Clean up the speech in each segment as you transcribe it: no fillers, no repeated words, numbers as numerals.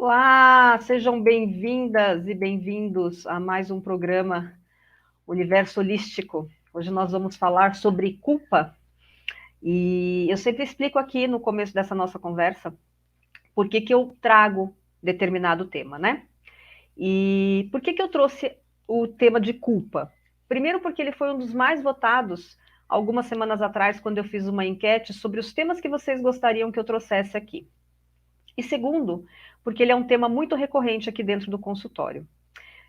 Olá, sejam bem-vindas e bem-vindos a mais um programa Universo Holístico. Hoje nós vamos falar sobre culpa e eu sempre explico aqui no começo dessa nossa conversa por que que eu trago determinado tema, né? E por que que eu trouxe o tema de culpa? Primeiro porque ele foi um dos mais votados algumas semanas atrás, quando eu fiz uma enquete sobre os temas que vocês gostariam que eu trouxesse aqui. E segundo, porque ele é um tema muito recorrente aqui dentro do consultório.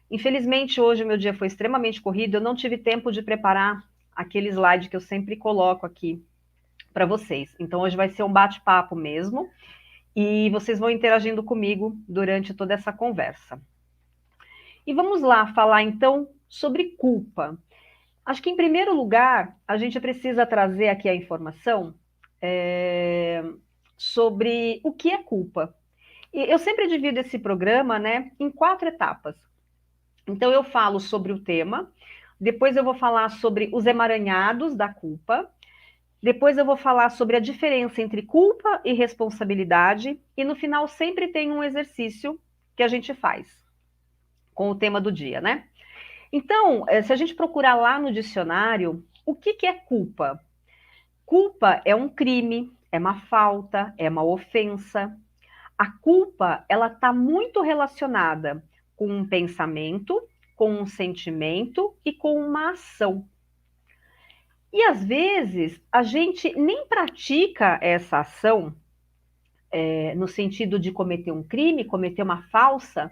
Infelizmente, hoje o meu dia foi extremamente corrido, eu não tive tempo de preparar aquele slide que eu sempre coloco aqui para vocês. Então, hoje vai ser um bate-papo mesmo, e vocês vão interagindo comigo durante toda essa conversa. E vamos lá falar então sobre culpa. Acho que, em primeiro lugar, a gente precisa trazer aqui a informação é, sobre o que é culpa. E eu sempre divido esse programa, né, em 4 etapas. Então, eu falo sobre o tema, depois eu vou falar sobre os emaranhados da culpa, depois eu vou falar sobre a diferença entre culpa e responsabilidade, e no final sempre tem um exercício que a gente faz com o tema do dia, né? Então, se a gente procurar lá no dicionário, o que que é culpa? Culpa é um crime, é uma falta, é uma ofensa. A culpa, ela está muito relacionada com um pensamento, com um sentimento e com uma ação. E às vezes a gente nem pratica essa ação no sentido de cometer um crime, cometer uma falta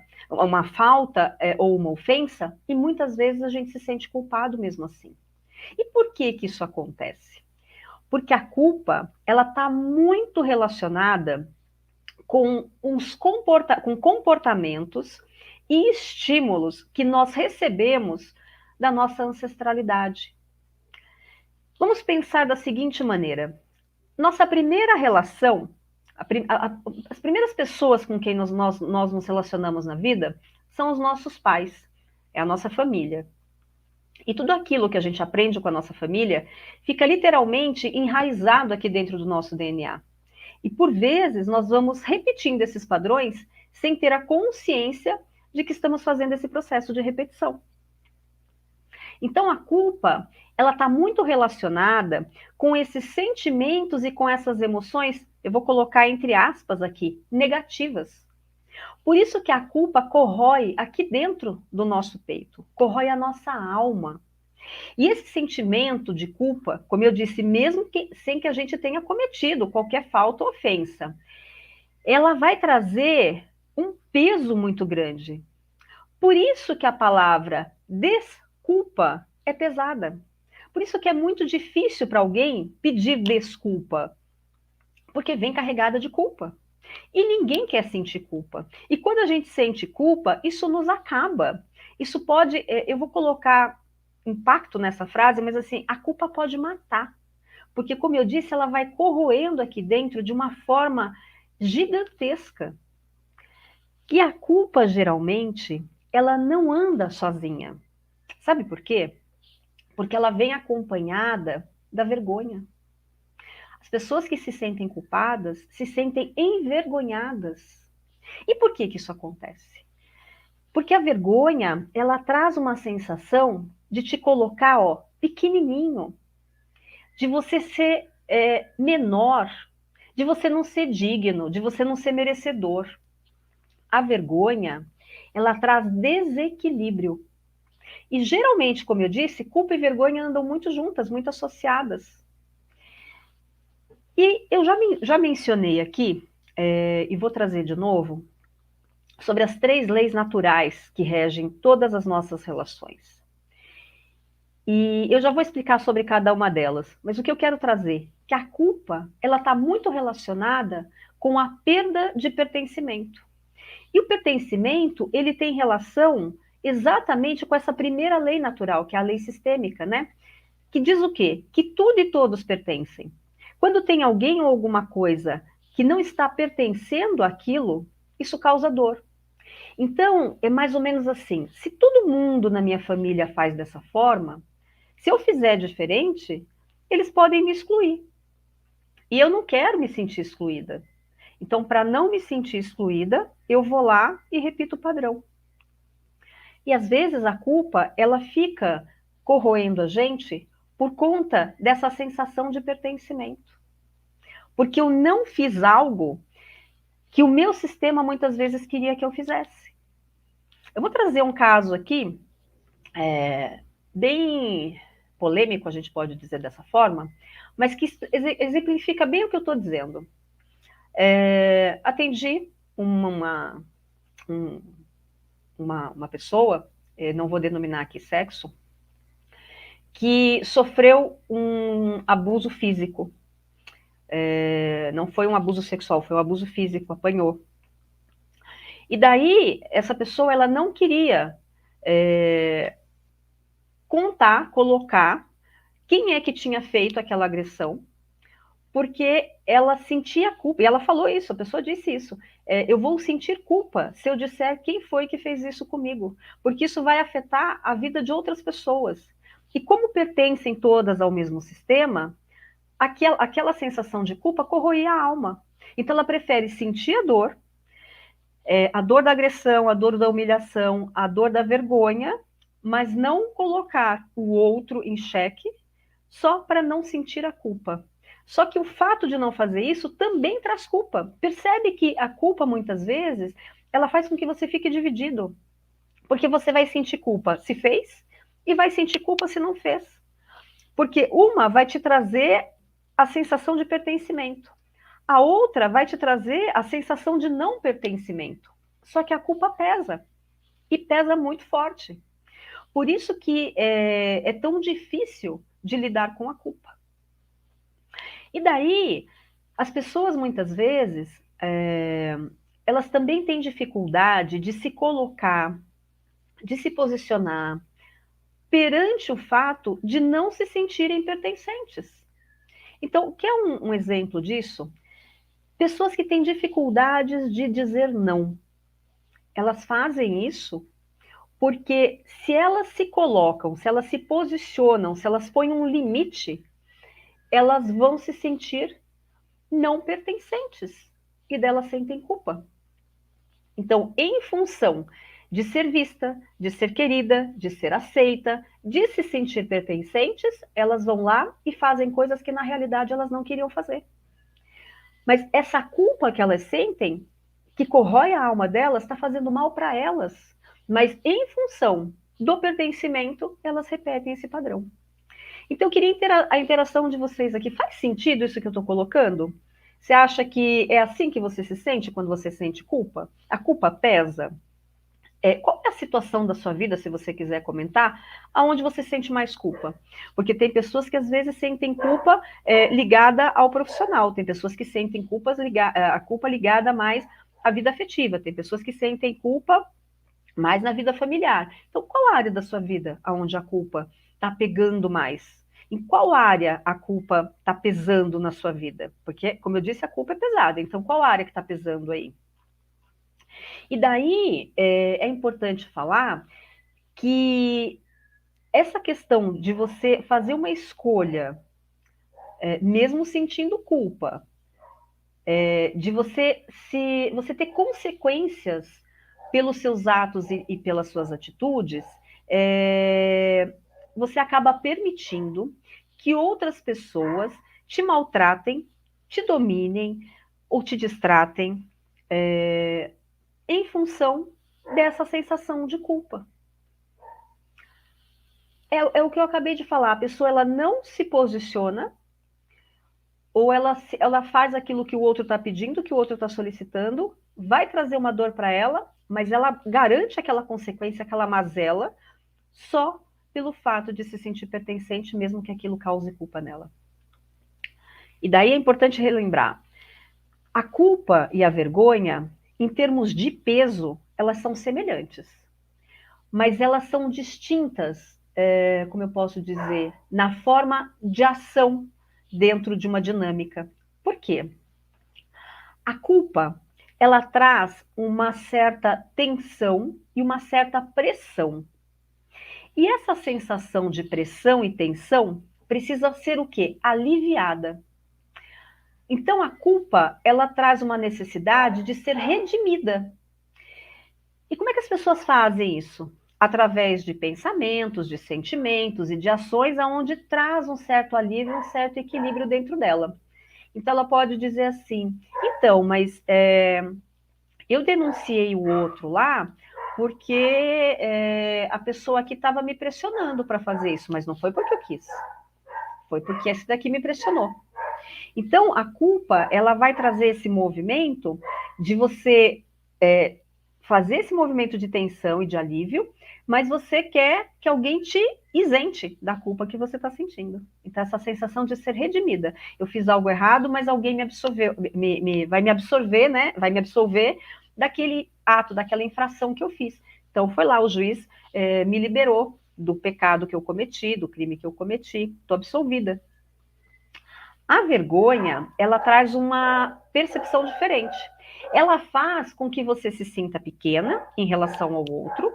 ou uma ofensa, e muitas vezes a gente se sente culpado mesmo assim. E por que que isso acontece? Porque a culpa, ela está muito relacionada com comportamentos e estímulos que nós recebemos da nossa ancestralidade. Vamos pensar da seguinte maneira: nossa primeira relação, as primeiras pessoas com quem nós nos relacionamos na vida são os nossos pais, é a nossa família. E tudo aquilo que a gente aprende com a nossa família fica literalmente enraizado aqui dentro do nosso DNA. E por vezes nós vamos repetindo esses padrões sem ter a consciência de que estamos fazendo esse processo de repetição. Então a culpa, ela está muito relacionada com esses sentimentos e com essas emoções, eu vou colocar entre aspas aqui, negativas. Por isso que a culpa corrói aqui dentro do nosso peito, corrói a nossa alma. E esse sentimento de culpa, como eu disse, mesmo que, sem que a gente tenha cometido qualquer falta ou ofensa, ela vai trazer um peso muito grande. Por isso que a palavra desculpa é pesada. Por isso que é muito difícil para alguém pedir desculpa, porque vem carregada de culpa. E ninguém quer sentir culpa. E quando a gente sente culpa, isso nos acaba. Isso pode, eu vou colocar impacto nessa frase, mas assim, a culpa pode matar. Porque, como eu disse, ela vai corroendo aqui dentro de uma forma gigantesca. E a culpa, geralmente, ela não anda sozinha. Sabe por quê? Porque ela vem acompanhada da vergonha. As pessoas que se sentem culpadas se sentem envergonhadas. E por que que isso acontece? Porque a vergonha, ela traz uma sensação de te colocar, ó, pequenininho, de você ser menor, de você não ser digno, de você não ser merecedor. A vergonha, ela traz desequilíbrio. E geralmente, como eu disse, culpa e vergonha andam muito juntas, muito associadas. E eu já mencionei aqui, e vou trazer de novo, sobre as 3 leis naturais que regem todas as nossas relações. E eu já vou explicar sobre cada uma delas, mas o que eu quero trazer, que a culpa, ela está muito relacionada com a perda de pertencimento. E o pertencimento, ele tem relação exatamente com essa primeira lei natural, que é a lei sistêmica, né? Que diz o quê? Que tudo e todos pertencem. Quando tem alguém ou alguma coisa que não está pertencendo àquilo, isso causa dor. Então, é mais ou menos assim: se todo mundo na minha família faz dessa forma, se eu fizer diferente, eles podem me excluir. E eu não quero me sentir excluída. Então, para não me sentir excluída, eu vou lá e repito o padrão. E às vezes a culpa, ela fica corroendo a gente por conta dessa sensação de pertencimento. Porque eu não fiz algo que o meu sistema muitas vezes queria que eu fizesse. Eu vou trazer um caso aqui, bem polêmico, a gente pode dizer dessa forma, mas que exemplifica bem o que eu estou dizendo. Atendi uma pessoa, não vou denominar aqui sexo, que sofreu um abuso físico. Não foi um abuso sexual, foi um abuso físico, apanhou. E daí, essa pessoa, ela não queria contar, colocar quem é que tinha feito aquela agressão, porque ela sentia culpa, e ela falou isso, a pessoa disse isso, eu vou sentir culpa se eu disser quem foi que fez isso comigo, porque isso vai afetar a vida de outras pessoas. E como pertencem todas ao mesmo sistema, aquela sensação de culpa corroía a alma. Então ela prefere sentir a dor da agressão, a dor da humilhação, a dor da vergonha, mas não colocar o outro em xeque, só para não sentir a culpa. Só que o fato de não fazer isso também traz culpa. Percebe que a culpa, muitas vezes, ela faz com que você fique dividido. Porque você vai sentir culpa se fez e vai sentir culpa se não fez. Porque uma vai te trazer a sensação de pertencimento. A outra vai te trazer a sensação de não pertencimento. Só que a culpa pesa. E pesa muito forte. Por isso que é tão difícil de lidar com a culpa. E daí, as pessoas muitas vezes, elas também têm dificuldade de se colocar, de se posicionar perante o fato de não se sentirem pertencentes. Então, quer um exemplo disso? Pessoas que têm dificuldades de dizer não. Elas fazem isso porque se elas se colocam, se elas se posicionam, se elas põem um limite, elas vão se sentir não pertencentes e delas sentem culpa. Então, em função de ser vista, de ser querida, de ser aceita, de se sentir pertencentes, elas vão lá e fazem coisas que na realidade elas não queriam fazer. Mas essa culpa que elas sentem, que corrói a alma delas, está fazendo mal para elas. Mas em função do pertencimento, elas repetem esse padrão. Então, eu queria a interação de vocês aqui. Faz sentido isso que eu estou colocando? Você acha que é assim que você se sente quando você sente culpa? A culpa pesa? Qual é a situação da sua vida, se você quiser comentar, aonde você sente mais culpa? Porque tem pessoas que às vezes sentem culpa ligada ao profissional, tem pessoas que sentem a culpa ligada mais à vida afetiva, tem pessoas que sentem culpa mais na vida familiar. Então, qual área da sua vida aonde a culpa está pegando mais? Em qual área a culpa está pesando na sua vida? Porque, como eu disse, a culpa é pesada. Então, qual área que está pesando aí? E daí é importante falar que essa questão de você fazer uma escolha, mesmo sentindo culpa, de você ter consequências pelos seus atos e pelas suas atitudes, você acaba permitindo que outras pessoas te maltratem, te dominem ou te distratem em função dessa sensação de culpa. É o que eu acabei de falar, a pessoa ela não se posiciona, ou ela faz aquilo que o outro está pedindo, que o outro está solicitando, vai trazer uma dor para ela, mas ela garante aquela consequência, aquela mazela, só pelo fato de se sentir pertencente, mesmo que aquilo cause culpa nela. E daí é importante relembrar, a culpa e a vergonha, em termos de peso, elas são semelhantes, mas elas são distintas, como eu posso dizer, na forma de ação dentro de uma dinâmica. Por quê? A culpa, ela traz uma certa tensão e uma certa pressão. E essa sensação de pressão e tensão precisa ser o quê? Aliviada. Então, a culpa, ela traz uma necessidade de ser redimida. E como é que as pessoas fazem isso? Através de pensamentos, de sentimentos e de ações aonde traz um certo alívio, um certo equilíbrio dentro dela. Então, ela pode dizer assim, então, mas eu denunciei o outro lá porque a pessoa aqui estava me pressionando para fazer isso, mas não foi porque eu quis, foi porque esse daqui me pressionou. Então, a culpa, ela vai trazer esse movimento de você fazer esse movimento de tensão e de alívio, mas você quer que alguém te isente da culpa que você está sentindo. Então, essa sensação de ser redimida. Eu fiz algo errado, mas alguém me absorveu, vai me absorver, né? Vai me absolver daquele ato, daquela infração que eu fiz. Então, foi lá, o juiz me liberou do pecado que eu cometi, do crime que eu cometi. Estou absolvida. A vergonha, ela traz uma percepção diferente. Ela faz com que você se sinta pequena em relação ao outro,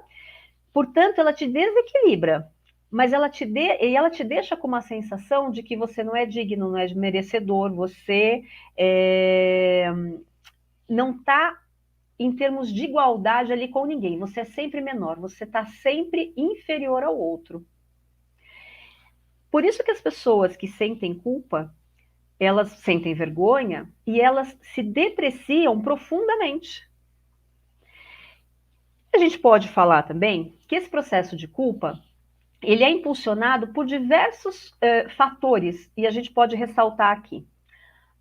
portanto, ela te desequilibra, mas ela te deixa com uma sensação de que você não é digno, não é merecedor, você não está em termos de igualdade ali com ninguém, você é sempre menor, você está sempre inferior ao outro. Por isso que as pessoas que sentem culpa, elas sentem vergonha e elas se depreciam profundamente. A gente pode falar também que esse processo de culpa, ele é impulsionado por diversos fatores, e a gente pode ressaltar aqui.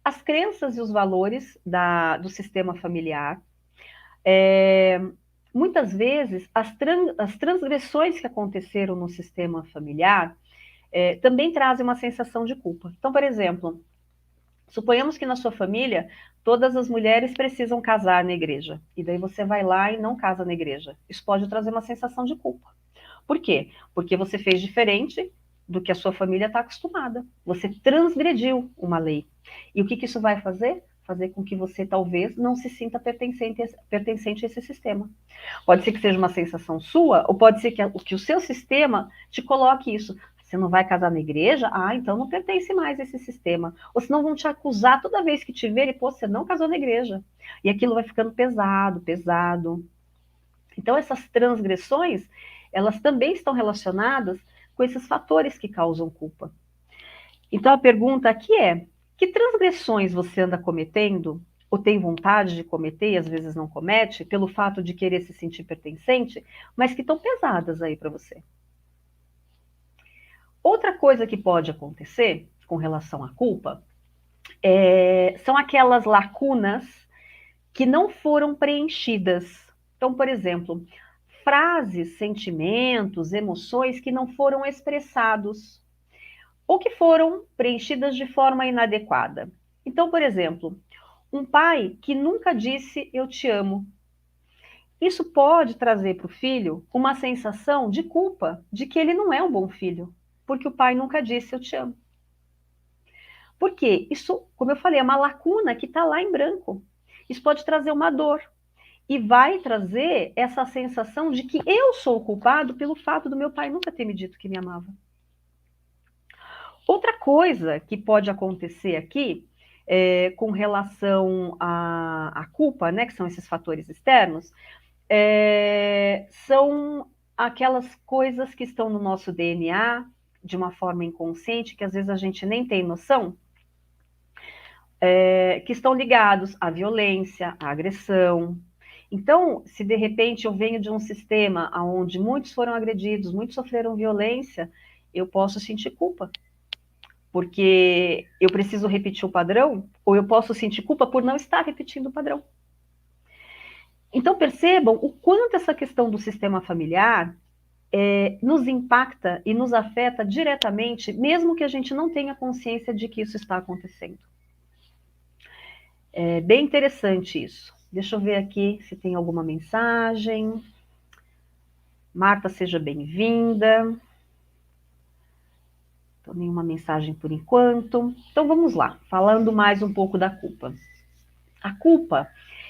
As crenças e os valores do sistema familiar, muitas vezes as transgressões que aconteceram no sistema familiar também trazem uma sensação de culpa. Então, por exemplo, suponhamos que na sua família todas as mulheres precisam casar na igreja, e daí você vai lá e não casa na igreja. Isso pode trazer uma sensação de culpa. Por quê? Porque você fez diferente do que a sua família está acostumada. Você transgrediu uma lei. E o que isso vai fazer? Fazer com que você talvez não se sinta pertencente a esse sistema. Pode ser que seja uma sensação sua, ou pode ser que o seu sistema te coloque isso. Você não vai casar na igreja? Ah, então não pertence mais a esse sistema. Ou senão vão te acusar toda vez que te verem, pô, você não casou na igreja. E aquilo vai ficando pesado, pesado. Então, essas transgressões, elas também estão relacionadas com esses fatores que causam culpa. Então, a pergunta aqui é, que transgressões você anda cometendo, ou tem vontade de cometer e às vezes não comete, pelo fato de querer se sentir pertencente, mas que estão pesadas aí para você? Outra coisa que pode acontecer com relação à culpa são aquelas lacunas que não foram preenchidas. Então, por exemplo, frases, sentimentos, emoções que não foram expressados ou que foram preenchidas de forma inadequada. Então, por exemplo, um pai que nunca disse eu te amo. Isso pode trazer para o filho uma sensação de culpa, de que ele não é um bom filho, porque o pai nunca disse eu te amo. Por quê? Isso, como eu falei, é uma lacuna que está lá em branco. Isso pode trazer uma dor. E vai trazer essa sensação de que eu sou o culpado pelo fato do meu pai nunca ter me dito que me amava. Outra coisa que pode acontecer aqui, com relação à culpa, né, que são esses fatores externos, são aquelas coisas que estão no nosso DNA, de uma forma inconsciente, que às vezes a gente nem tem noção, que estão ligados à violência, à agressão. Então, se de repente eu venho de um sistema onde muitos foram agredidos, muitos sofreram violência, eu posso sentir culpa. Porque eu preciso repetir o padrão, ou eu posso sentir culpa por não estar repetindo o padrão. Então, percebam o quanto essa questão do sistema familiar nos impacta e nos afeta diretamente, mesmo que a gente não tenha consciência de que isso está acontecendo. É bem interessante isso. Deixa eu ver aqui se tem alguma mensagem. Marta, seja bem-vinda. Então, nenhuma mensagem por enquanto. Então, vamos lá, falando mais um pouco da culpa. A culpa,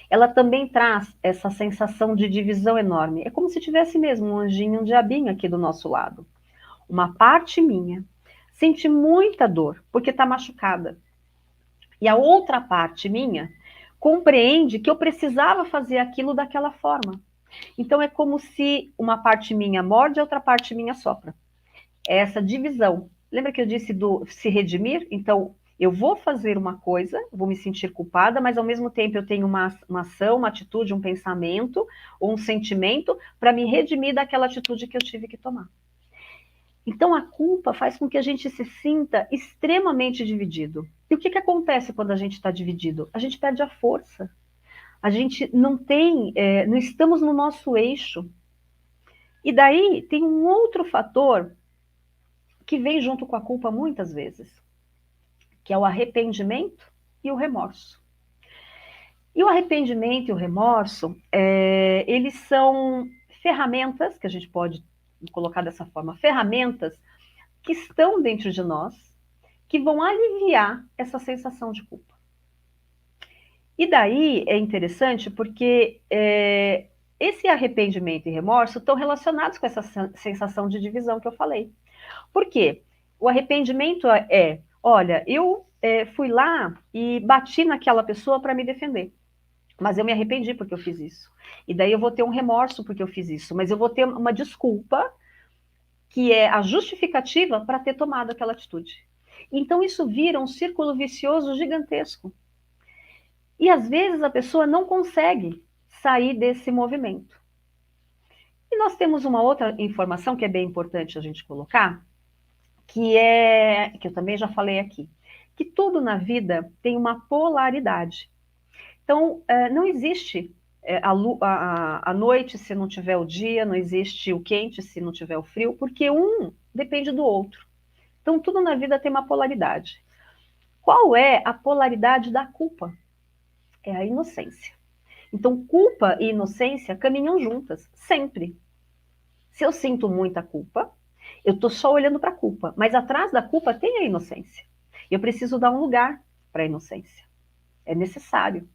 ela também traz essa sensação de divisão enorme. É como se tivesse mesmo um anjinho, um diabinho aqui do nosso lado. Uma parte minha sente muita dor, porque está machucada. E a outra parte minha compreende que eu precisava fazer aquilo daquela forma. Então é como se uma parte minha morde, a outra parte minha sopra. É essa divisão. Lembra que eu disse do se redimir? Então, eu vou fazer uma coisa, vou me sentir culpada, mas ao mesmo tempo eu tenho uma ação, uma atitude, um pensamento ou um sentimento para me redimir daquela atitude que eu tive que tomar. Então, a culpa faz com que a gente se sinta extremamente dividido. E o que acontece quando a gente está dividido? A gente perde a força. A gente não tem, não estamos no nosso eixo. E daí tem um outro fator que vem junto com a culpa muitas vezes, que é o arrependimento e o remorso. E o arrependimento e o remorso, eles são ferramentas, que a gente pode colocar dessa forma, ferramentas que estão dentro de nós, que vão aliviar essa sensação de culpa. E daí é interessante porque esse arrependimento e remorso estão relacionados com essa sensação de divisão que eu falei. Por quê? O arrependimento olha, eu fui lá e bati naquela pessoa para me defender, mas eu me arrependi porque eu fiz isso. E daí eu vou ter um remorso porque eu fiz isso, mas eu vou ter uma desculpa que é a justificativa para ter tomado aquela atitude. Então isso vira um círculo vicioso gigantesco. E às vezes a pessoa não consegue sair desse movimento. E nós temos uma outra informação que é bem importante a gente colocar, que eu também já falei aqui, que tudo na vida tem uma polaridade. Então, não existe a noite se não tiver o dia, não existe o quente se não tiver o frio, porque um depende do outro. Então, tudo na vida tem uma polaridade. Qual é a polaridade da culpa? É a inocência. Então, culpa e inocência caminham juntas, sempre. Se eu sinto muita culpa, eu estou só olhando para a culpa, mas atrás da culpa tem a inocência. Eu preciso dar um lugar para a inocência. É necessário.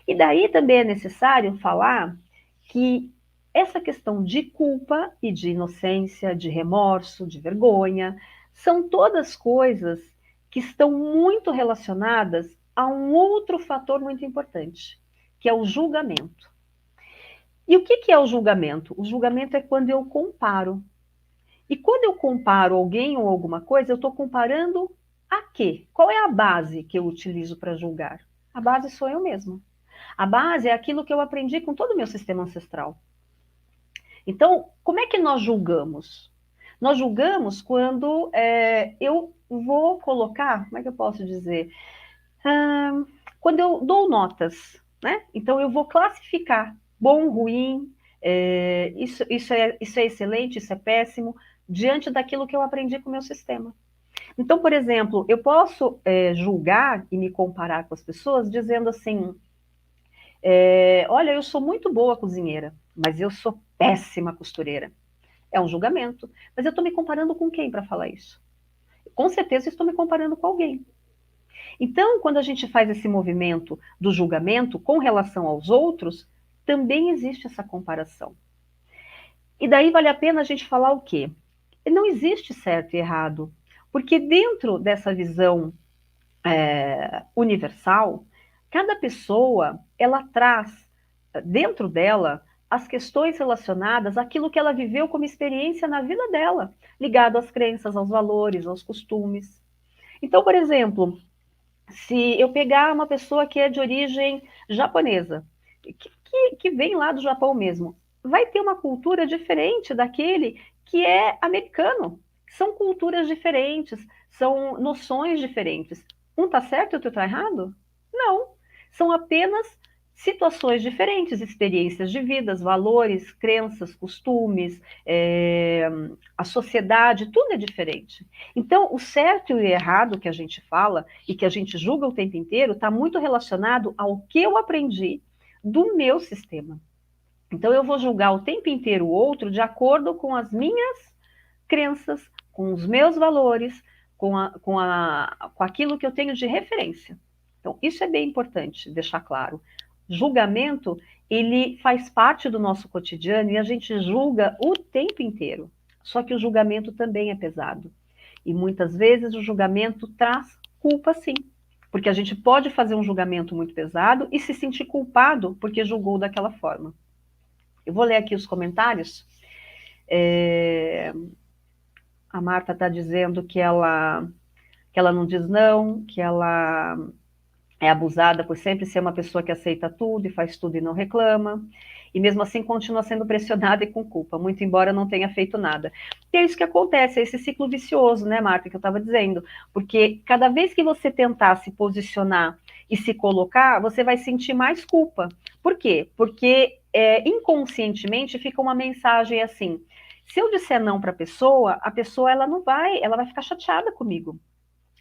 E daí também é necessário falar que essa questão de culpa e de inocência, de remorso, de vergonha, são todas coisas que estão muito relacionadas a um outro fator muito importante, que é o julgamento. E o que é o julgamento? O julgamento é quando eu comparo. E quando eu comparo alguém ou alguma coisa, eu estou comparando a quê? Qual é a base que eu utilizo para julgar? A base sou eu mesma. A base é aquilo que eu aprendi com todo o meu sistema ancestral. Então, como é que nós julgamos? Nós julgamos quando eu vou colocar, como é que eu posso dizer? Quando eu dou notas, né? Então, eu vou classificar bom, ruim, isso é excelente, isso é péssimo, diante daquilo que eu aprendi com o meu sistema. Então, por exemplo, eu posso julgar e me comparar com as pessoas dizendo assim, olha, eu sou muito boa cozinheira, mas eu sou péssima costureira. É um julgamento. Mas eu estou me comparando com quem para falar isso? Com certeza estou me comparando com alguém. Então, quando a gente faz esse movimento do julgamento com relação aos outros, também existe essa comparação. E daí vale a pena a gente falar o quê? Não existe certo e errado, porque dentro dessa visão universal, cada pessoa, ela traz dentro dela as questões relacionadas àquilo que ela viveu como experiência na vida dela, ligado às crenças, aos valores, aos costumes. Então, por exemplo, se eu pegar uma pessoa que é de origem japonesa, que vem lá do Japão mesmo, vai ter uma cultura diferente daquele que é americano. São culturas diferentes, são noções diferentes. Um está certo e o outro está errado? Não. São apenas situações diferentes, experiências de vidas, valores, crenças, costumes, a sociedade, tudo é diferente. Então, o certo e o errado que a gente fala e que a gente julga o tempo inteiro está muito relacionado ao que eu aprendi do meu sistema. Então, eu vou julgar o tempo inteiro o outro de acordo com as minhas crenças, com os meus valores, com aquilo que eu tenho de referência. Então, isso é bem importante deixar claro. Julgamento, ele faz parte do nosso cotidiano e a gente julga o tempo inteiro. Só que o julgamento também é pesado. E muitas vezes o julgamento traz culpa, sim. Porque a gente pode fazer um julgamento muito pesado e se sentir culpado porque julgou daquela forma. Eu vou ler aqui os comentários. A Marta está dizendo que ela não diz não, que ela é abusada por sempre ser uma pessoa que aceita tudo e faz tudo e não reclama, e mesmo assim continua sendo pressionada e com culpa, muito embora não tenha feito nada. E é isso que acontece, é esse ciclo vicioso, né, Marta, que eu estava dizendo, porque cada vez que você tentar se posicionar e se colocar, você vai sentir mais culpa. Por quê? Porque inconscientemente fica uma mensagem assim, se eu disser não para a pessoa ela vai ficar chateada comigo.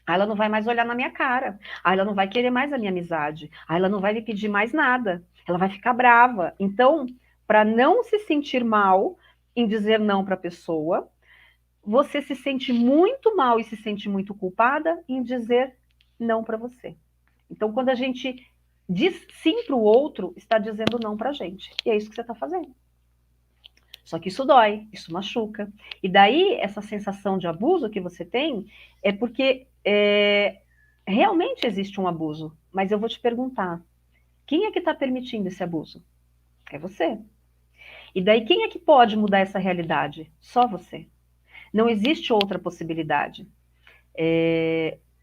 Aí ela não vai mais olhar na minha cara. Aí ela não vai querer mais a minha amizade. Aí ela não vai me pedir mais nada. Ela vai ficar brava. Então, para não se sentir mal em dizer não para a pessoa, você se sente muito mal e se sente muito culpada em dizer não para você. Então, quando a gente diz sim para o outro, está dizendo não para a gente. E é isso que você está fazendo. Só que isso dói, isso machuca. E daí, essa sensação de abuso que você tem é porque realmente existe um abuso. Mas eu vou te perguntar, quem é que está permitindo esse abuso? É você. E daí, quem é que pode mudar essa realidade? Só você. Não existe outra possibilidade.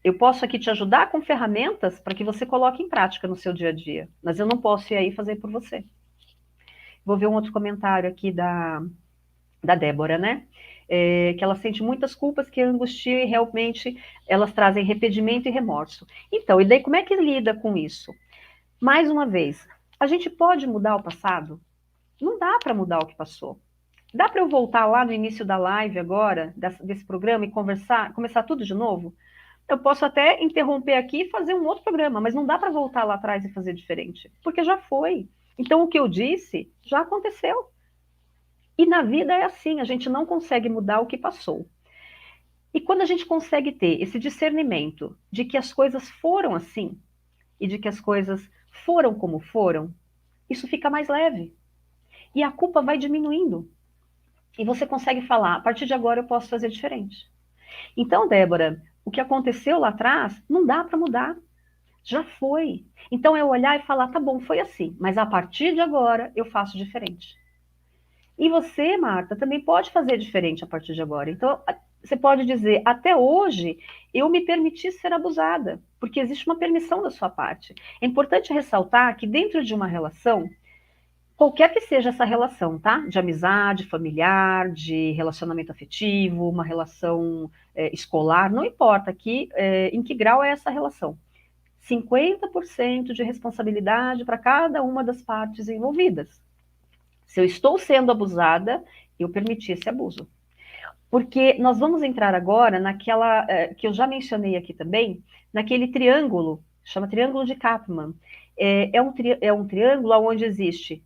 Eu posso aqui te ajudar com ferramentas para que você coloque em prática no seu dia a dia, mas eu não posso ir aí fazer por você. Vou ver um outro comentário aqui da Débora, né? Que ela sente muitas culpas que angustiam e realmente elas trazem arrependimento e remorso. Então, e daí como é que lida com isso? Mais uma vez, a gente pode mudar o passado? Não dá para mudar o que passou. Dá para eu voltar lá no início da live agora, desse programa, e começar tudo de novo? Eu posso até interromper aqui e fazer um outro programa, mas não dá para voltar lá atrás e fazer diferente, porque já foi. Então, o que eu disse já aconteceu. E na vida é assim, a gente não consegue mudar o que passou. E quando a gente consegue ter esse discernimento de que as coisas foram assim, e de que as coisas foram como foram, isso fica mais leve. E a culpa vai diminuindo. E você consegue falar, a partir de agora eu posso fazer diferente. Então, Débora, o que aconteceu lá atrás não dá para mudar. Já foi. Então é olhar e falar, tá bom, foi assim, mas a partir de agora eu faço diferente. E você, Marta, também pode fazer diferente a partir de agora. Então, você pode dizer, até hoje, eu me permiti ser abusada, porque existe uma permissão da sua parte. É importante ressaltar que dentro de uma relação, qualquer que seja essa relação, tá? De amizade, familiar, de relacionamento afetivo, uma relação escolar, não importa aqui em que grau é essa relação. 50% de responsabilidade para cada uma das partes envolvidas. Se eu estou sendo abusada, eu permiti esse abuso. Porque nós vamos entrar agora naquela que eu já mencionei aqui também, naquele triângulo, chama Triângulo de Kaplan. É um triângulo onde existe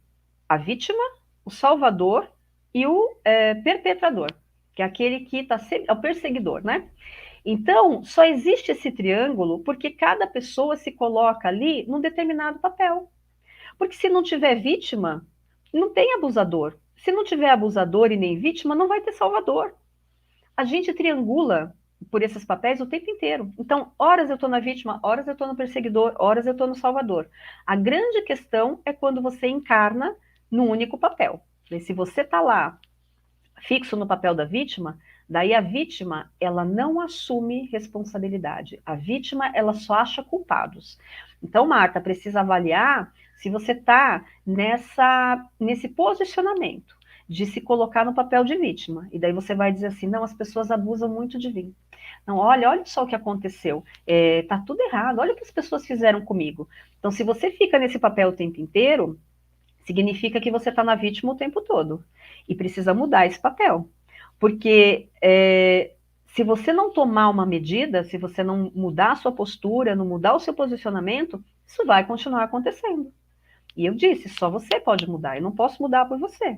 a vítima, o salvador e o perpetrador, que é aquele que está sempre, é o perseguidor, né? Então, só existe esse triângulo porque cada pessoa se coloca ali num determinado papel. Porque se não tiver vítima, não tem abusador. Se não tiver abusador e nem vítima, não vai ter salvador. A gente triangula por esses papéis o tempo inteiro. Então, horas eu estou na vítima, horas eu estou no perseguidor, horas eu estou no salvador. A grande questão é quando você encarna num único papel. E se você está lá fixo no papel da vítima, daí a vítima, ela não assume responsabilidade. A vítima, ela só acha culpados. Então, Marta, precisa avaliar se você está nesse posicionamento de se colocar no papel de vítima. E daí você vai dizer assim, não, as pessoas abusam muito de mim. Não, olha só o que aconteceu. Tá tudo errado, olha o que as pessoas fizeram comigo. Então, se você fica nesse papel o tempo inteiro, significa que você está na vítima o tempo todo. E precisa mudar esse papel. Porque se você não tomar uma medida, se você não mudar a sua postura, não mudar o seu posicionamento, isso vai continuar acontecendo. E eu disse, só você pode mudar, eu não posso mudar por você.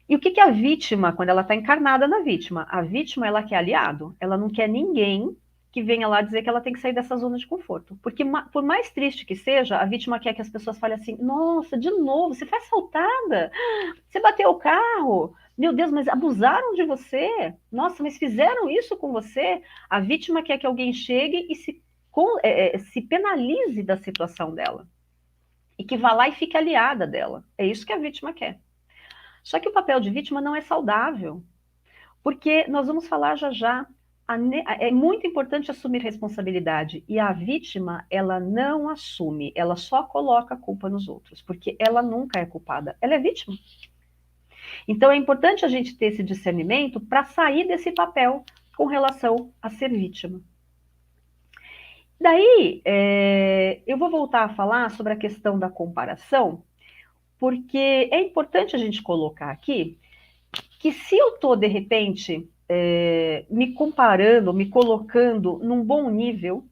E o que a vítima, quando ela está encarnada na vítima? A vítima, ela quer aliado, ela não quer ninguém que venha lá dizer que ela tem que sair dessa zona de conforto. Porque, por mais triste que seja, a vítima quer que as pessoas falem assim, nossa, de novo, você foi assaltada, você bateu o carro, meu Deus, mas abusaram de você, nossa, mas fizeram isso com você? A vítima quer que alguém chegue e se se penalize da situação dela e que vá lá e fique aliada dela. É isso que a vítima quer. Só que o papel de vítima não é saudável, porque nós vamos falar já já. É muito importante assumir responsabilidade, e a vítima, ela não assume, ela só coloca a culpa nos outros, porque ela nunca é culpada, ela é vítima. Então é importante a gente ter esse discernimento para sair desse papel com relação a ser vítima. Daí, eu vou voltar a falar sobre a questão da comparação, porque é importante a gente colocar aqui que se eu estou, de repente, me comparando, me colocando num bom nível,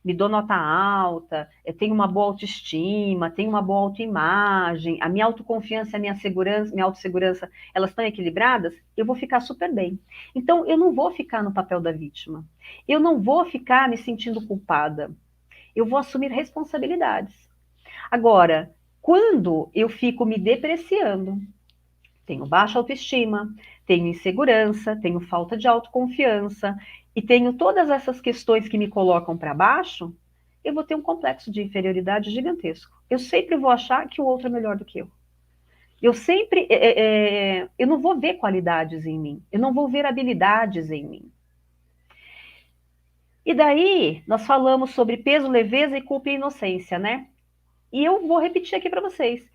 me dou nota alta, tenho uma boa autoestima, tenho uma boa autoimagem, a minha autoconfiança, a minha segurança, minha autossegurança, elas estão equilibradas, eu vou ficar super bem. Então, eu não vou ficar no papel da vítima. Eu não vou ficar me sentindo culpada. Eu vou assumir responsabilidades. Agora, quando eu fico me depreciando, tenho baixa autoestima, tenho insegurança, tenho falta de autoconfiança e tenho todas essas questões que me colocam para baixo, eu vou ter um complexo de inferioridade gigantesco. Eu sempre vou achar que o outro é melhor do que eu. Eu sempre, eu não vou ver qualidades em mim, eu não vou ver habilidades em mim. E daí, nós falamos sobre peso, leveza e culpa e inocência, né? E eu vou repetir aqui para vocês.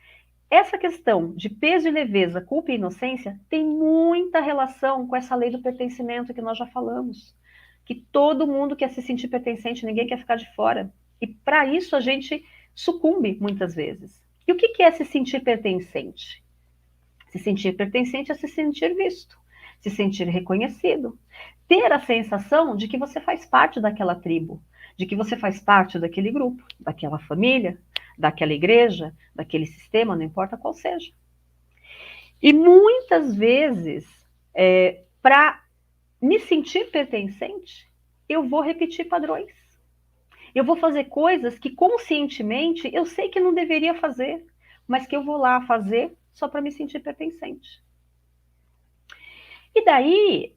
Essa questão de peso e leveza, culpa e inocência tem muita relação com essa lei do pertencimento que nós já falamos. Que todo mundo quer se sentir pertencente, ninguém quer ficar de fora. E para isso a gente sucumbe muitas vezes. E o que é se sentir pertencente? Se sentir pertencente é se sentir visto, se sentir reconhecido, ter a sensação de que você faz parte daquela tribo, de que você faz parte daquele grupo, daquela família, daquela igreja, daquele sistema, não importa qual seja. E muitas vezes, para me sentir pertencente, eu vou repetir padrões. Eu vou fazer coisas que conscientemente eu sei que não deveria fazer, mas que eu vou lá fazer só para me sentir pertencente. E daí,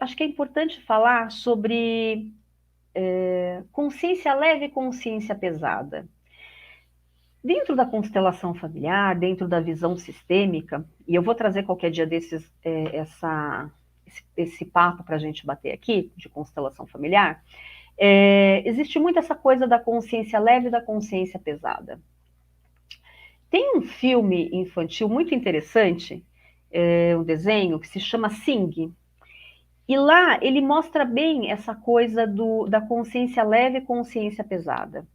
acho que é importante falar sobre consciência leve e consciência pesada. Dentro da constelação familiar, dentro da visão sistêmica, e eu vou trazer qualquer dia desses esse papo para a gente bater aqui, de constelação familiar, existe muito essa coisa da consciência leve e da consciência pesada. Tem um filme infantil muito interessante, um desenho que se chama Sing, e lá ele mostra bem essa coisa da consciência leve e consciência pesada.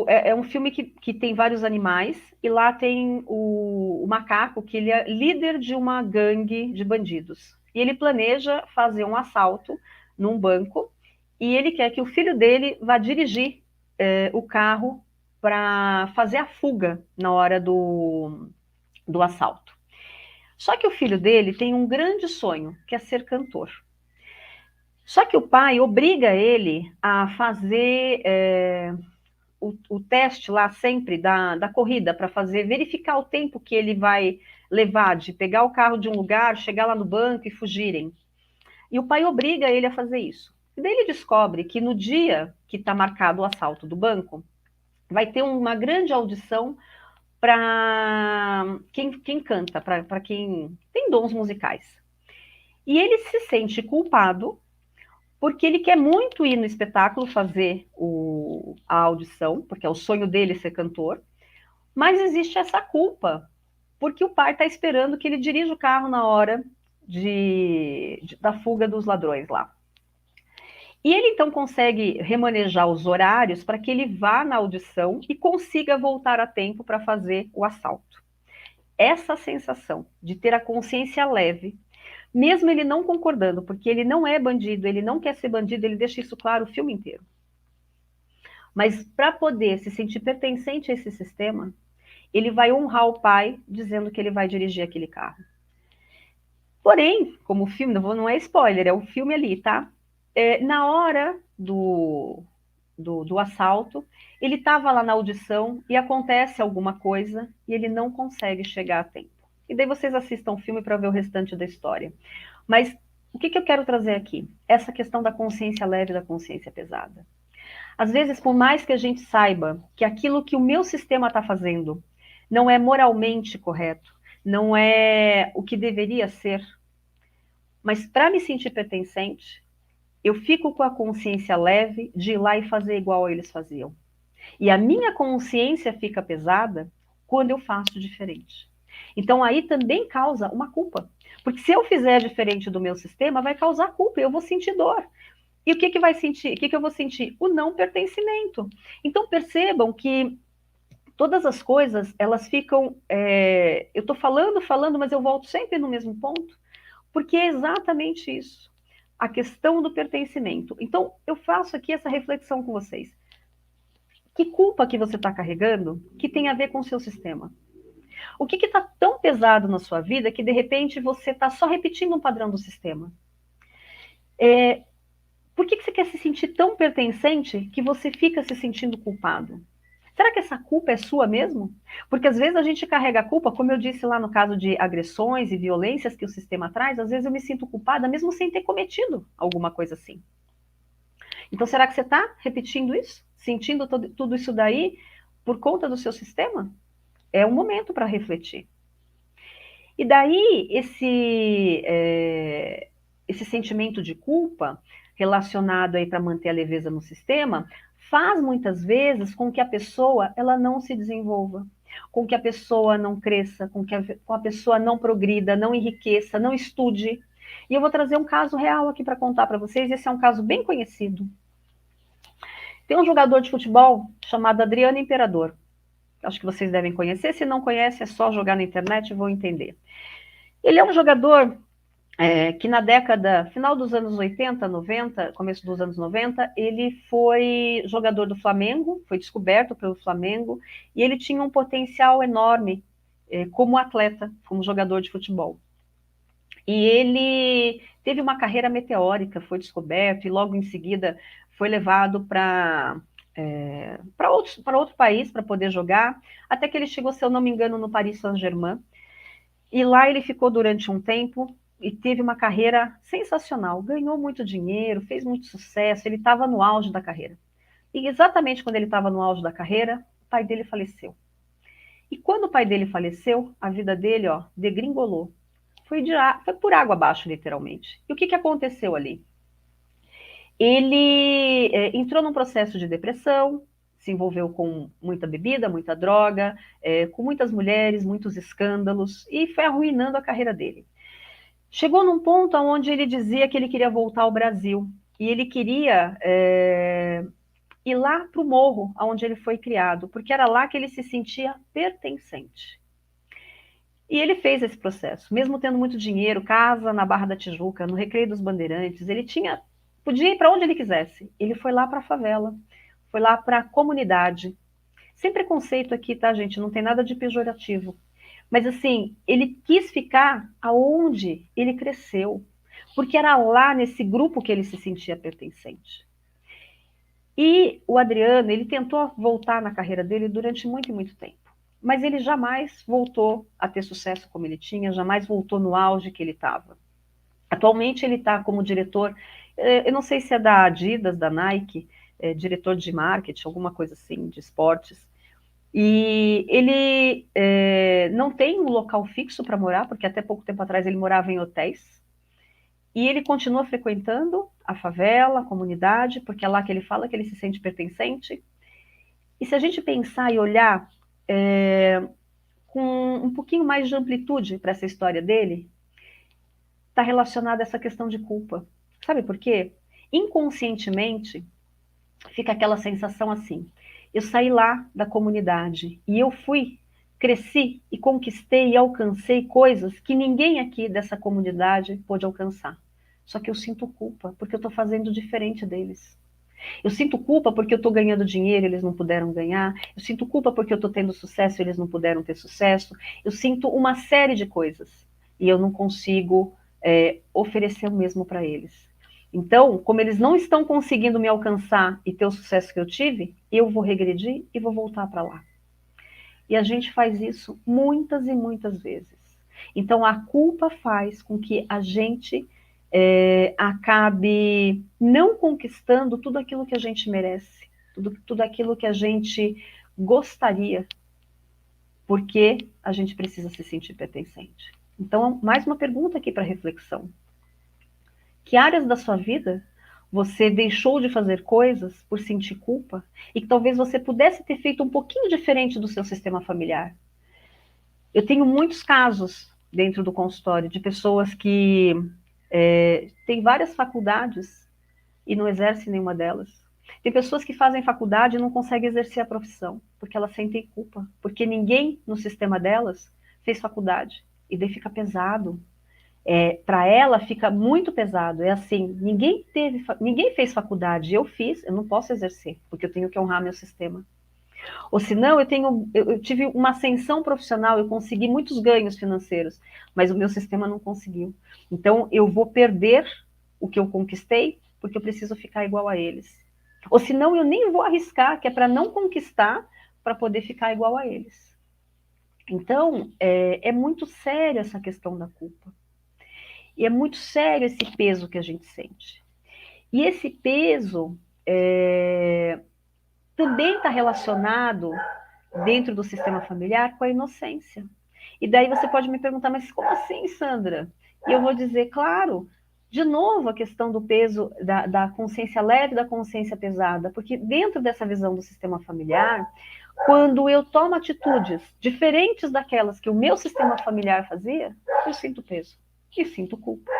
É um filme que tem vários animais, e lá tem o macaco, que ele é líder de uma gangue de bandidos. E ele planeja fazer um assalto num banco, e ele quer que o filho dele vá dirigir o carro para fazer a fuga na hora do assalto. Só que o filho dele tem um grande sonho, que é ser cantor. Só que o pai obriga ele a fazer o teste lá sempre da corrida, para verificar o tempo que ele vai levar de pegar o carro de um lugar, chegar lá no banco e fugirem. E o pai obriga ele a fazer isso. E daí ele descobre que no dia que está marcado o assalto do banco, vai ter uma grande audição para quem canta, para quem tem dons musicais. E ele se sente culpado, porque ele quer muito ir no espetáculo fazer a audição, porque é o sonho dele ser cantor, mas existe essa culpa, porque o pai está esperando que ele dirija o carro na hora da fuga dos ladrões lá. E ele então consegue remanejar os horários para que ele vá na audição e consiga voltar a tempo para fazer o assalto. Essa sensação de ter a consciência leve, mesmo ele não concordando, porque ele não é bandido, ele não quer ser bandido, ele deixa isso claro o filme inteiro. Mas para poder se sentir pertencente a esse sistema, ele vai honrar o pai dizendo que ele vai dirigir aquele carro. Porém, como o filme, não é spoiler, é o filme ali, tá? Na hora do assalto, ele estava lá na audição e acontece alguma coisa e ele não consegue chegar a tempo. E daí vocês assistam o filme para ver o restante da história. Mas o que eu quero trazer aqui? Essa questão da consciência leve e da consciência pesada. Às vezes, por mais que a gente saiba que aquilo que o meu sistema está fazendo não é moralmente correto, não é o que deveria ser, mas para me sentir pertencente, eu fico com a consciência leve de ir lá e fazer igual eles faziam. E a minha consciência fica pesada quando eu faço diferente. Então aí também causa uma culpa. Porque se eu fizer diferente do meu sistema, vai causar culpa, eu vou sentir dor. E o que que vai sentir? O que que eu vou sentir? O não pertencimento. Então percebam que todas as coisas, elas ficam... eu estou falando, mas eu volto sempre no mesmo ponto, porque é exatamente isso. A questão do pertencimento. Então, eu faço aqui essa reflexão com vocês. Que culpa que você está carregando que tem a ver com o seu sistema? O que está tão pesado na sua vida que, de repente, você está só repetindo um padrão do sistema? Por que você quer se sentir tão pertencente que você fica se sentindo culpado? Será que essa culpa é sua mesmo? Porque às vezes a gente carrega a culpa, como eu disse lá no caso de agressões e violências que o sistema traz, às vezes eu me sinto culpada mesmo sem ter cometido alguma coisa assim. Então será que você está repetindo isso? Sentindo tudo isso daí por conta do seu sistema? É um momento para refletir. E daí esse sentimento de culpa relacionado aí para manter a leveza no sistema faz muitas vezes com que a pessoa ela não se desenvolva, com que a pessoa não cresça, com que a pessoa não progrida, não enriqueça, não estude. E eu vou trazer um caso real aqui para contar para vocês. Esse é um caso bem conhecido. Tem um jogador de futebol chamado Adriano Imperador. Acho que vocês devem conhecer. Se não conhece, é só jogar na internet e vão entender. Ele é um jogador que na década, final dos anos 80, 90, começo dos anos 90, ele foi jogador do Flamengo, foi descoberto pelo Flamengo, e ele tinha um potencial enorme como atleta, como jogador de futebol. E ele teve uma carreira meteórica, foi descoberto, e logo em seguida foi levado para outro país para poder jogar, até que ele chegou, se eu não me engano, no Paris Saint-Germain, e lá ele ficou durante um tempo, e teve uma carreira sensacional, ganhou muito dinheiro, fez muito sucesso, ele estava no auge da carreira. E exatamente quando ele estava no auge da carreira, o pai dele faleceu. E quando o pai dele faleceu, a vida dele, degringolou. Foi por água abaixo, literalmente. E o que aconteceu ali? Ele entrou num processo de depressão, se envolveu com muita bebida, muita droga, com muitas mulheres, muitos escândalos, e foi arruinando a carreira dele. Chegou num ponto onde ele dizia que ele queria voltar ao Brasil. E ele queria ir lá para o morro, onde ele foi criado, porque era lá que ele se sentia pertencente. E ele fez esse processo, mesmo tendo muito dinheiro, casa na Barra da Tijuca, no Recreio dos Bandeirantes, podia ir para onde ele quisesse. Ele foi lá para a favela, foi lá para a comunidade. Sem preconceito aqui, tá, gente? Não tem nada de pejorativo. Mas assim, ele quis ficar aonde ele cresceu, porque era lá nesse grupo que ele se sentia pertencente. E o Adriano, ele tentou voltar na carreira dele durante muito e muito tempo, mas ele jamais voltou a ter sucesso como ele tinha, jamais voltou no auge que ele estava. Atualmente ele está como diretor, eu não sei se é da Adidas, da Nike, diretor de marketing, alguma coisa assim, de esportes. E ele não tem um local fixo para morar, porque até pouco tempo atrás ele morava em hotéis. E ele continua frequentando a favela, a comunidade, porque é lá que ele fala que ele se sente pertencente. E se a gente pensar e olhar com um pouquinho mais de amplitude para essa história dele, está relacionada a essa questão de culpa. Sabe por quê? Inconscientemente, fica aquela sensação assim, eu saí lá da comunidade e eu cresci e conquistei e alcancei coisas que ninguém aqui dessa comunidade pôde alcançar. Só que eu sinto culpa porque eu estou fazendo diferente deles. Eu sinto culpa porque eu estou ganhando dinheiro e eles não puderam ganhar. Eu sinto culpa porque eu estou tendo sucesso e eles não puderam ter sucesso. Eu sinto uma série de coisas e eu não consigo oferecer o mesmo para eles. Então, como eles não estão conseguindo me alcançar e ter o sucesso que eu tive, eu vou regredir e vou voltar para lá. E a gente faz isso muitas e muitas vezes. Então, a culpa faz com que a gente acabe não conquistando tudo aquilo que a gente merece, tudo aquilo que a gente gostaria, porque a gente precisa se sentir pertencente. Então, mais uma pergunta aqui para reflexão. Que áreas da sua vida você deixou de fazer coisas por sentir culpa e que talvez você pudesse ter feito um pouquinho diferente do seu sistema familiar? Eu tenho muitos casos dentro do consultório de pessoas que têm várias faculdades e não exercem nenhuma delas. Tem pessoas que fazem faculdade e não conseguem exercer a profissão, porque elas sentem culpa, porque ninguém no sistema delas fez faculdade. E daí fica pesado. Para ela fica muito pesado. É assim, ninguém fez faculdade, eu fiz, eu não posso exercer, porque eu tenho que honrar meu sistema. Ou senão eu tive uma ascensão profissional, eu consegui muitos ganhos financeiros, mas o meu sistema não conseguiu. Então eu vou perder o que eu conquistei, porque eu preciso ficar igual a eles. Ou senão eu nem vou arriscar, que é para não conquistar, para poder ficar igual a eles. Então, é muito sério essa questão da culpa. E é muito sério esse peso que a gente sente. E esse peso também está relacionado, dentro do sistema familiar, com a inocência. E daí você pode me perguntar, mas como assim, Sandra? E eu vou dizer, claro, de novo a questão do peso, da consciência leve e da consciência pesada, porque dentro dessa visão do sistema familiar, quando eu tomo atitudes diferentes daquelas que o meu sistema familiar fazia, eu sinto peso e sinto culpa.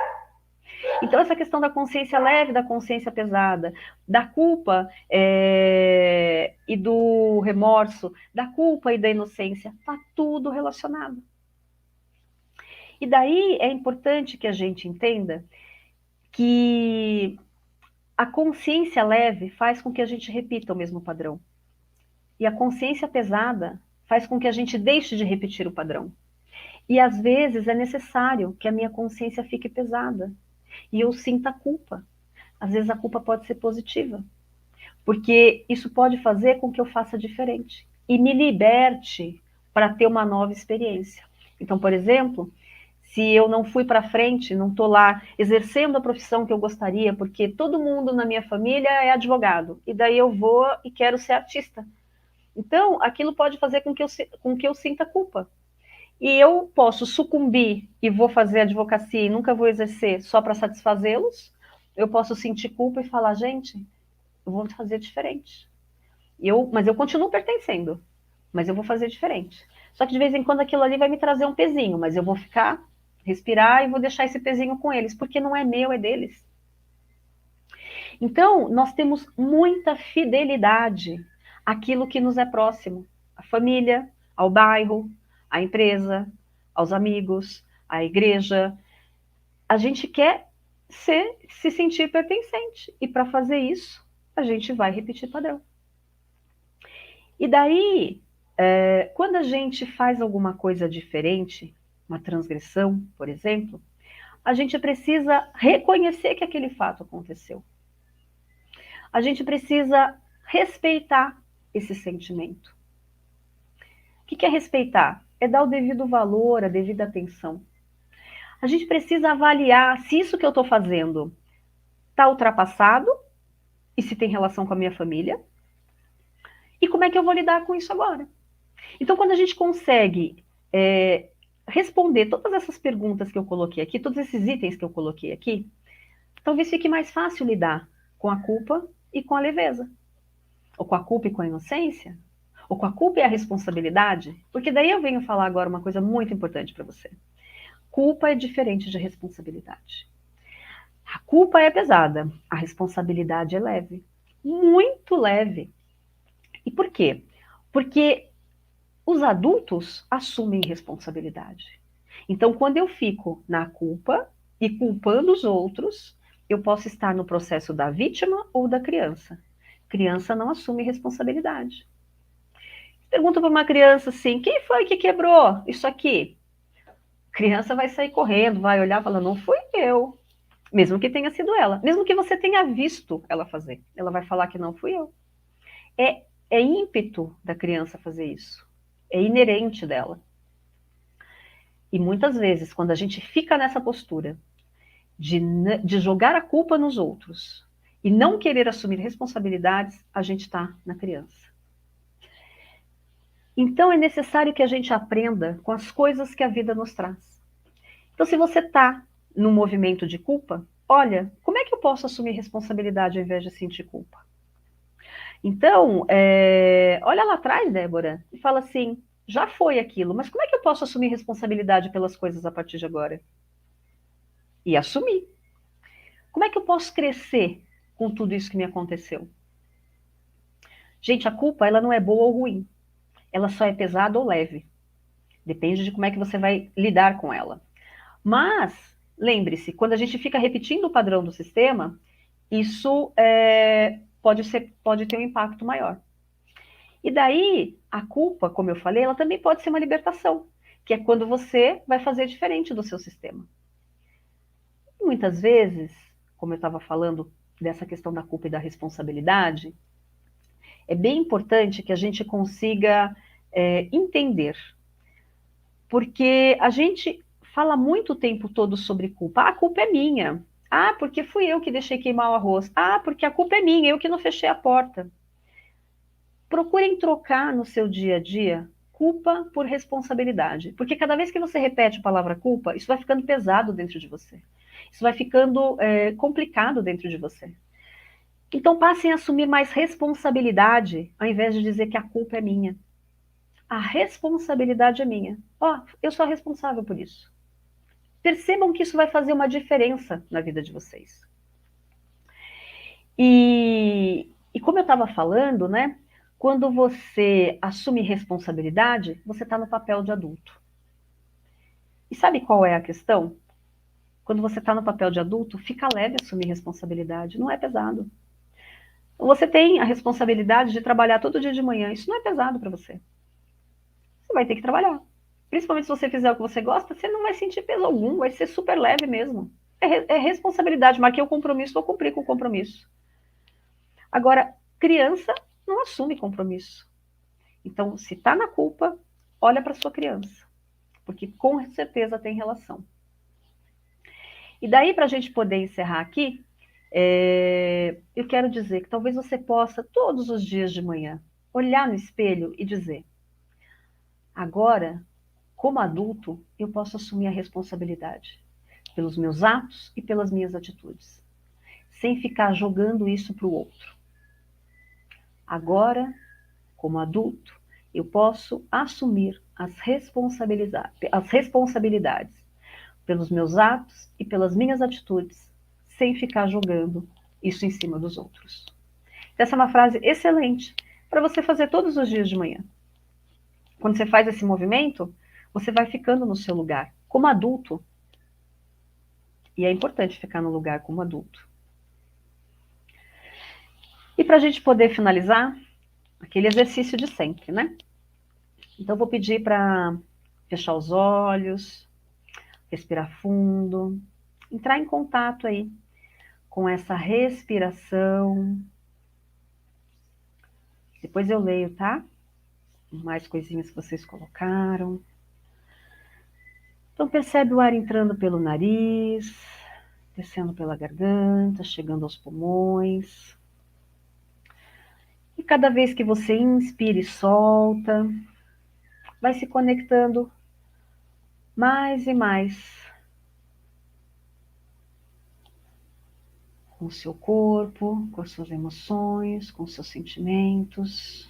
Então, essa questão da consciência leve, da consciência pesada, da culpa e do remorso, da culpa e da inocência, está tudo relacionado. E daí é importante que a gente entenda que a consciência leve faz com que a gente repita o mesmo padrão. E a consciência pesada faz com que a gente deixe de repetir o padrão. E às vezes é necessário que a minha consciência fique pesada e eu sinta culpa. Às vezes a culpa pode ser positiva, porque isso pode fazer com que eu faça diferente e me liberte para ter uma nova experiência. Então, por exemplo, se eu não fui para frente, não estou lá exercendo a profissão que eu gostaria, porque todo mundo na minha família é advogado, e daí eu vou e quero ser artista. Então, aquilo pode fazer com que eu sinta culpa. E eu posso sucumbir e vou fazer advocacia e nunca vou exercer só para satisfazê-los. Eu posso sentir culpa e falar, gente, eu vou fazer diferente. Mas eu continuo pertencendo, mas eu vou fazer diferente. Só que de vez em quando aquilo ali vai me trazer um pezinho, mas eu vou ficar, respirar e vou deixar esse pezinho com eles, porque não é meu, é deles. Então, nós temos muita fidelidade àquilo que nos é próximo, à família, ao bairro, à empresa, aos amigos, à igreja. A gente quer se sentir pertencente. E para fazer isso, a gente vai repetir padrão. E daí, quando a gente faz alguma coisa diferente, uma transgressão, por exemplo, a gente precisa reconhecer que aquele fato aconteceu. A gente precisa respeitar esse sentimento. O que é respeitar? É dar o devido valor, a devida atenção. A gente precisa avaliar se isso que eu estou fazendo está ultrapassado e se tem relação com a minha família e como é que eu vou lidar com isso agora. Então, quando a gente consegue responder todas essas perguntas que eu coloquei aqui, todos esses itens que eu coloquei aqui, talvez fique mais fácil lidar com a culpa e com a leveza, ou com a culpa e com a inocência, ou com a culpa e a responsabilidade, porque daí eu venho falar agora uma coisa muito importante para você. Culpa é diferente de responsabilidade. A culpa é pesada, a responsabilidade é leve, muito leve. E por quê? Porque os adultos assumem responsabilidade. Então, quando eu fico na culpa e culpando os outros, eu posso estar no processo da vítima ou da criança. Criança não assume responsabilidade. Pergunta para uma criança assim, quem foi que quebrou isso aqui? A criança vai sair correndo, vai olhar e falar, não fui eu. Mesmo que tenha sido ela. Mesmo que você tenha visto ela fazer. Ela vai falar que não fui eu. É ímpeto da criança fazer isso. É inerente dela. E muitas vezes, quando a gente fica nessa postura de jogar a culpa nos outros e não querer assumir responsabilidades, a gente está na criança. Então é necessário que a gente aprenda com as coisas que a vida nos traz. Então, se você está num movimento de culpa, olha, como é que eu posso assumir responsabilidade ao invés de sentir culpa? Então, olha lá atrás, Débora, e fala assim, já foi aquilo, mas como é que eu posso assumir responsabilidade pelas coisas a partir de agora? E assumir. Como é que eu posso crescer com tudo isso que me aconteceu? Gente, a culpa, ela não é boa ou ruim. Ela só é pesada ou leve. Depende de como é que você vai lidar com ela. Mas, lembre-se, quando a gente fica repetindo o padrão do sistema, isso pode ter um impacto maior. E daí, a culpa, como eu falei, ela também pode ser uma libertação, que é quando você vai fazer diferente do seu sistema. E muitas vezes, como eu estava falando dessa questão da culpa e da responsabilidade, é bem importante que a gente consiga entender, porque a gente fala muito o tempo todo sobre culpa. Ah, a culpa é minha. Ah, porque fui eu que deixei queimar o arroz. Ah, porque a culpa é minha, eu que não fechei a porta. Procurem trocar no seu dia a dia culpa por responsabilidade, porque cada vez que você repete a palavra culpa, isso vai ficando pesado dentro de você. Isso vai ficando complicado dentro de você. Então passem a assumir mais responsabilidade, ao invés de dizer que a culpa é minha. A responsabilidade é minha. Ó, eu sou a responsável por isso. Percebam que isso vai fazer uma diferença na vida de vocês. E como eu estava falando, né? Quando você assume responsabilidade, você está no papel de adulto. E sabe qual é a questão? Quando você está no papel de adulto, fica leve assumir responsabilidade, não é pesado. Você tem a responsabilidade de trabalhar todo dia de manhã, isso não é pesado para você. Você vai ter que trabalhar. Principalmente se você fizer o que você gosta, você não vai sentir peso algum, vai ser super leve mesmo. É responsabilidade, marquei o compromisso, vou cumprir com o compromisso. Agora, criança não assume compromisso. Então, se está na culpa, olha para sua criança, porque com certeza tem relação. E daí, para a gente poder encerrar aqui, eu quero dizer que talvez você possa, todos os dias de manhã, olhar no espelho e dizer: agora, como adulto, eu posso assumir a responsabilidade pelos meus atos e pelas minhas atitudes, sem ficar jogando isso para o outro. Agora, como adulto, eu posso assumir as responsabilidades pelos meus atos e pelas minhas atitudes, sem ficar jogando isso em cima dos outros. Essa é uma frase excelente para você fazer todos os dias de manhã. Quando você faz esse movimento, você vai ficando no seu lugar, como adulto. E é importante ficar no lugar como adulto. E para a gente poder finalizar, aquele exercício de sempre, né? Então, eu vou pedir para fechar os olhos, respirar fundo, entrar em contato aí com essa respiração. Depois eu leio, tá? Mais coisinhas que vocês colocaram. Então, percebe o ar entrando pelo nariz, descendo pela garganta, chegando aos pulmões. E cada vez que você inspira e solta, vai se conectando mais e mais com o seu corpo, com as suas emoções, com os seus sentimentos.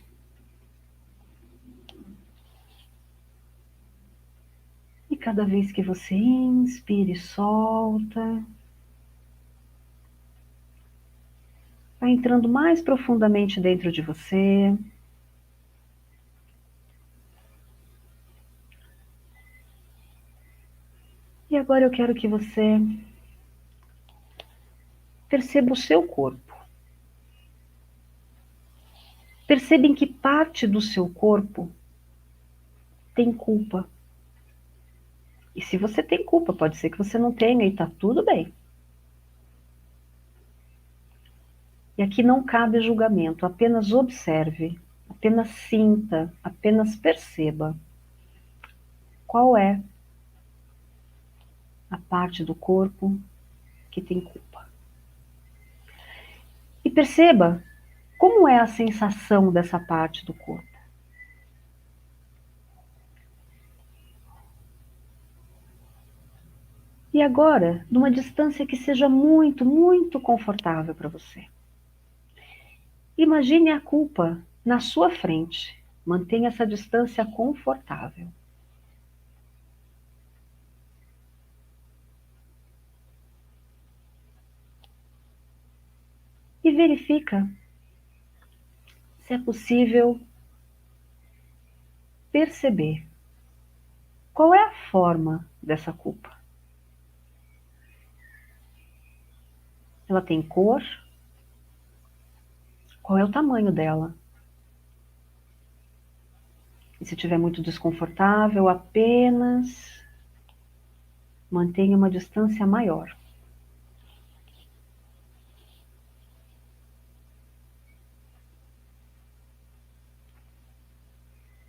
E cada vez que você inspira e solta, vai entrando mais profundamente dentro de você. E agora eu quero que você perceba o seu corpo. Perceba em que parte do seu corpo tem culpa. E se você tem culpa, pode ser que você não tenha e tá tudo bem. E aqui não cabe julgamento, apenas observe, apenas sinta, apenas perceba qual é a parte do corpo que tem culpa. E perceba como é a sensação dessa parte do corpo. E agora, numa distância que seja muito, muito confortável para você. Imagine a culpa na sua frente. Mantenha essa distância confortável. E verifica se é possível perceber qual é a forma dessa culpa. Ela tem cor? Qual é o tamanho dela? E se estiver muito desconfortável, apenas mantenha uma distância maior.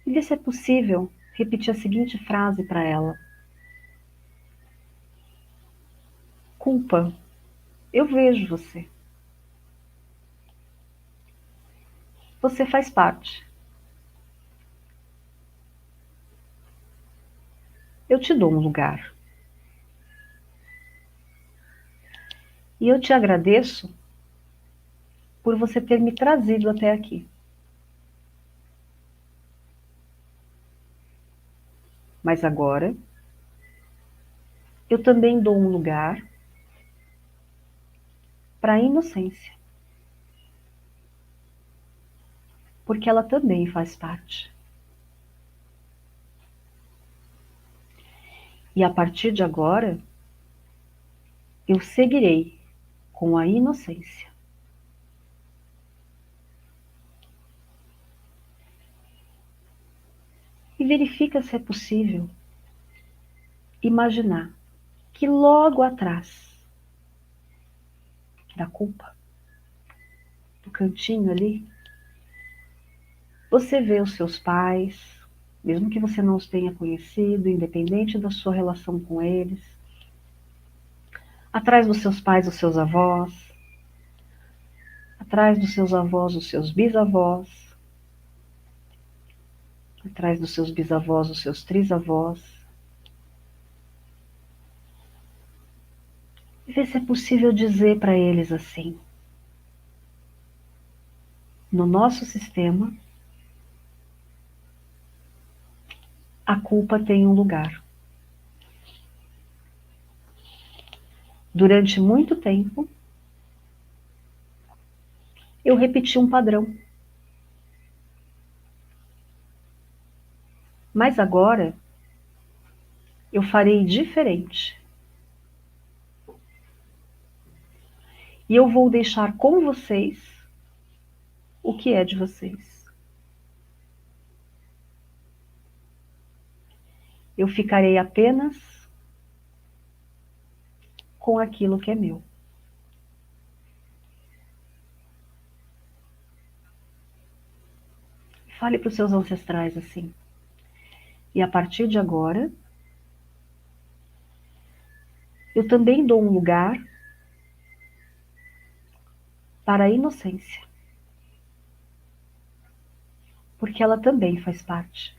E vê se é possível repetir a seguinte frase para ela. Culpa, eu vejo você. Você faz parte. Eu te dou um lugar. E eu te agradeço por você ter me trazido até aqui. Mas agora, eu também dou um lugar para a inocência. Porque ela também faz parte. E a partir de agora, eu seguirei com a inocência. E verifica se é possível imaginar que logo atrás da culpa, do cantinho ali, você vê os seus pais, mesmo que você não os tenha conhecido, independente da sua relação com eles. Atrás dos seus pais, os seus avós. Atrás dos seus avós, os seus bisavós. Atrás dos seus bisavós, os seus trisavós. E ver se é possível dizer para eles assim. No nosso sistema, a culpa tem um lugar. Durante muito tempo, eu repeti um padrão. Mas agora, eu farei diferente. E eu vou deixar com vocês o que é de vocês. Eu ficarei apenas com aquilo que é meu. Fale para os seus ancestrais assim. E a partir de agora, eu também dou um lugar para a inocência. Porque ela também faz parte.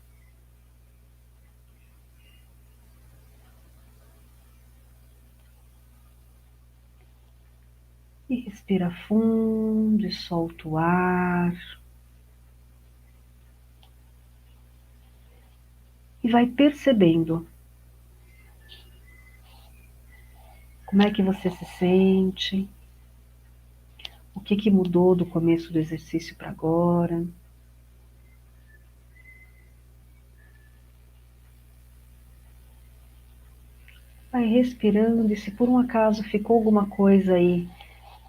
E respira fundo e solta o ar. E vai percebendo como é que você se sente, o que mudou do começo do exercício para agora. Vai respirando e se por um acaso ficou alguma coisa aí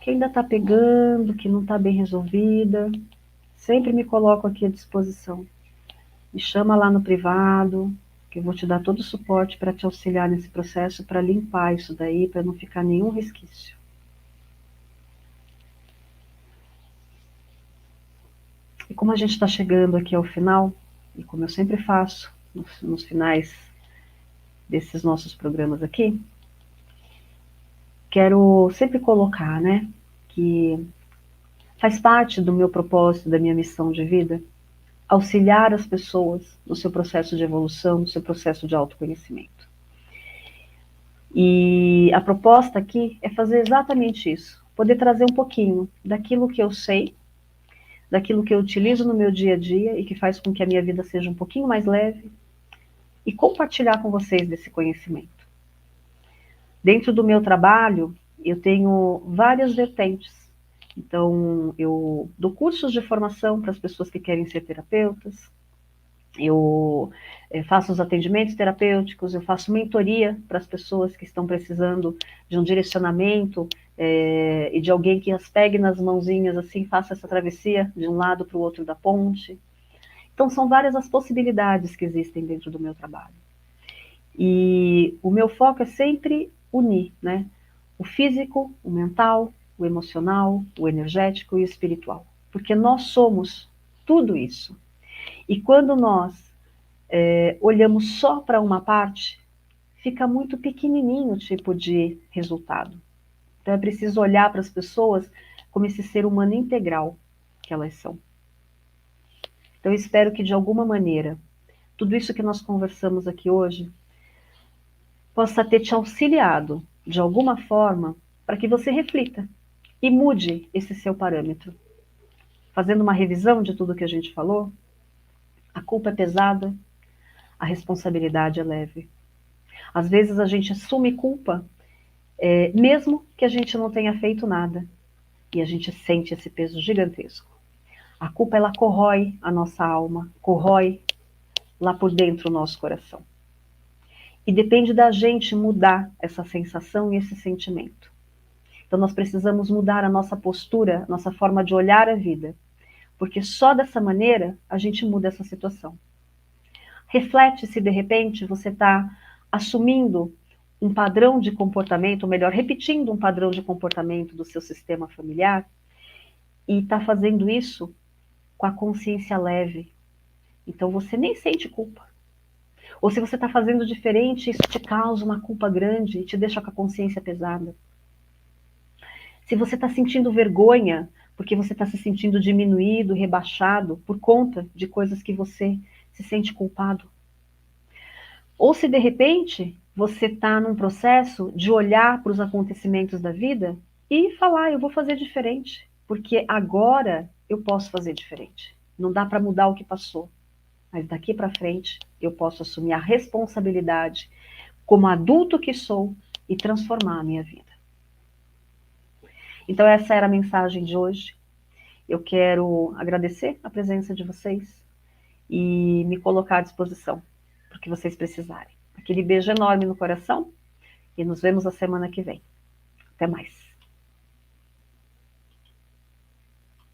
que ainda está pegando, que não está bem resolvida, sempre me coloco aqui à disposição. Me chama lá no privado, que eu vou te dar todo o suporte para te auxiliar nesse processo, para limpar isso daí, para não ficar nenhum resquício. E como a gente está chegando aqui ao final, e como eu sempre faço nos finais desses nossos programas aqui, quero sempre colocar, né, que faz parte do meu propósito, da minha missão de vida, auxiliar as pessoas no seu processo de evolução, no seu processo de autoconhecimento. E a proposta aqui é fazer exatamente isso, poder trazer um pouquinho daquilo que eu sei, daquilo que eu utilizo no meu dia a dia e que faz com que a minha vida seja um pouquinho mais leve e compartilhar com vocês desse conhecimento. Dentro do meu trabalho, eu tenho várias vertentes. Então, eu dou cursos de formação para as pessoas que querem ser terapeutas, eu faço os atendimentos terapêuticos, eu faço mentoria para as pessoas que estão precisando de um direcionamento e de alguém que as pegue nas mãozinhas assim, faça essa travessia de um lado para o outro da ponte. Então, são várias as possibilidades que existem dentro do meu trabalho. E o meu foco é sempre unir, né? O físico, o mental, o emocional, o energético e o espiritual. Porque nós somos tudo isso. E quando nós olhamos só para uma parte, fica muito pequenininho o tipo de resultado. Então é preciso olhar para as pessoas como esse ser humano integral que elas são. Então eu espero que de alguma maneira, tudo isso que nós conversamos aqui hoje, possa ter te auxiliado de alguma forma para que você reflita e mude esse seu parâmetro. Fazendo uma revisão de tudo que a gente falou, a culpa é pesada, a responsabilidade é leve. Às vezes a gente assume culpa, mesmo que a gente não tenha feito nada, e a gente sente esse peso gigantesco. A culpa, ela corrói a nossa alma, corrói lá por dentro o nosso coração. E depende da gente mudar essa sensação e esse sentimento. Então nós precisamos mudar a nossa postura, nossa forma de olhar a vida, porque só dessa maneira a gente muda essa situação. Reflete se de repente você está assumindo um padrão de comportamento, ou melhor, repetindo um padrão de comportamento do seu sistema familiar e está fazendo isso com a consciência leve. Então você nem sente culpa. Ou se você está fazendo diferente, isso te causa uma culpa grande e te deixa com a consciência pesada. Se você está sentindo vergonha, porque você está se sentindo diminuído, rebaixado, por conta de coisas que você se sente culpado. Ou se de repente você está num processo de olhar para os acontecimentos da vida e falar, eu vou fazer diferente, porque agora eu posso fazer diferente. Não dá para mudar o que passou, mas daqui para frente eu posso assumir a responsabilidade como adulto que sou e transformar a minha vida. Então essa era a mensagem de hoje. Eu quero agradecer a presença de vocês e me colocar à disposição para o que vocês precisarem. Aquele beijo enorme no coração e nos vemos a semana que vem. Até mais.